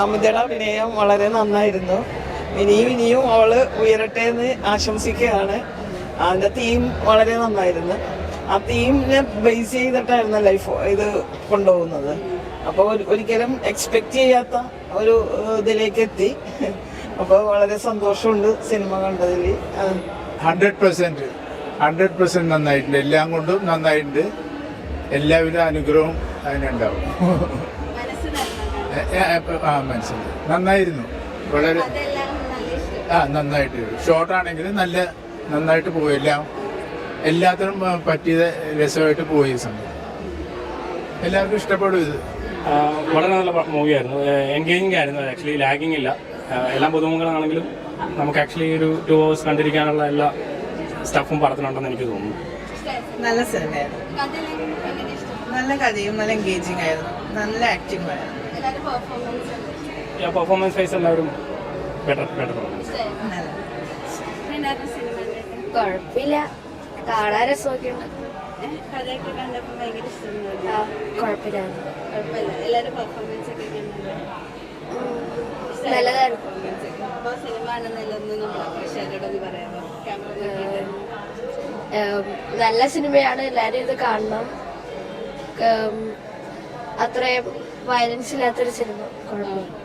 അമിതയുടെ അഭിനയം വളരെ നന്നായിരുന്നു. ഇനിയും അവള് ഉയരട്ടെ എന്ന് ആശംസിക്കുകയാണ്. അതിന്റെ തീം വളരെ നന്നായിരുന്നു. ആ തീമിനെ ബേസ് ചെയ്തിട്ടായിരുന്നു ലൈഫ് ഇത് കൊണ്ടുപോകുന്നത്. അപ്പോൾ ഒരിക്കലും എക്സ്പെക്ട് ചെയ്യാത്ത ഒരു ഇതിലേക്ക് എത്തി. അപ്പോൾ വളരെ സന്തോഷമുണ്ട് സിനിമ കണ്ടതിൽ. 100% നന്നായിട്ടുണ്ട്. എല്ലാം കൊണ്ടും നന്നായിട്ടുണ്ട്. എല്ലാവിധ അനുഗ്രഹവും അതിനുണ്ടാവും. മനസ്സിലായി, നന്നായിരുന്നു. വളരെ നന്നായിട്ട് ഷോർട്ടാണെങ്കിലും നന്നായിട്ട് പോയി. എല്ലാത്തിനും പറ്റിയത് രസമായിട്ട് പോയി. സംഭവം എല്ലാവർക്കും ഇഷ്ടപ്പെടും. ഇത് വളരെ നല്ല മൂവിയായിരുന്നു. എൻഗേജിങ് ആയിരുന്നു. ആക്ച്വലി ലാഗിങ് ഇല്ല. എല്ലാം പുതുമുഖങ്ങളാണെങ്കിലും നമുക്ക് ആക്ച്വലി ഒരു 2 hours കണ്ടിരിക്കാനുള്ള എല്ലാ സ്റ്റഫും പടത്തിനുണ്ടെന്ന് എനിക്ക് തോന്നുന്നു. നല്ല സിനിമയായിരുന്നു. നല്ല കഥയും നല്ല എൻഗേജിങ് ആയിരുന്നു. നല്ല ആക്ടിംഗ് ആയിരുന്നു. പെർഫോമൻസ് വൈസ് എല്ലാവരും ബെറ്റർ കുഴപ്പമില്ല, കാണാൻ രസമൊക്കെ ഉണ്ട്. കഥയൊക്കെ കണ്ടപ്പോൾ ഭയങ്കര ഇഷ്ടമായിരുന്നു. കുഴപ്പമില്ലായിരുന്നു, എല്ലാവരും പെർഫോമൻസ് ഒക്കെ നല്ലതായിരുന്നു. അപ്പോൾ സിനിമ ആണെന്നല്ലൊന്നും നമ്മുടെ പ്രേക്ഷകരോടൊന്ന് പറയാമോ? നല്ല സിനിമയാണ്, എല്ലാവരും ഇത് കാണണം. അത്രയും വയലൻസ് ഇല്ലാത്തൊരു സിനിമ. കുഴപ്പമില്ല.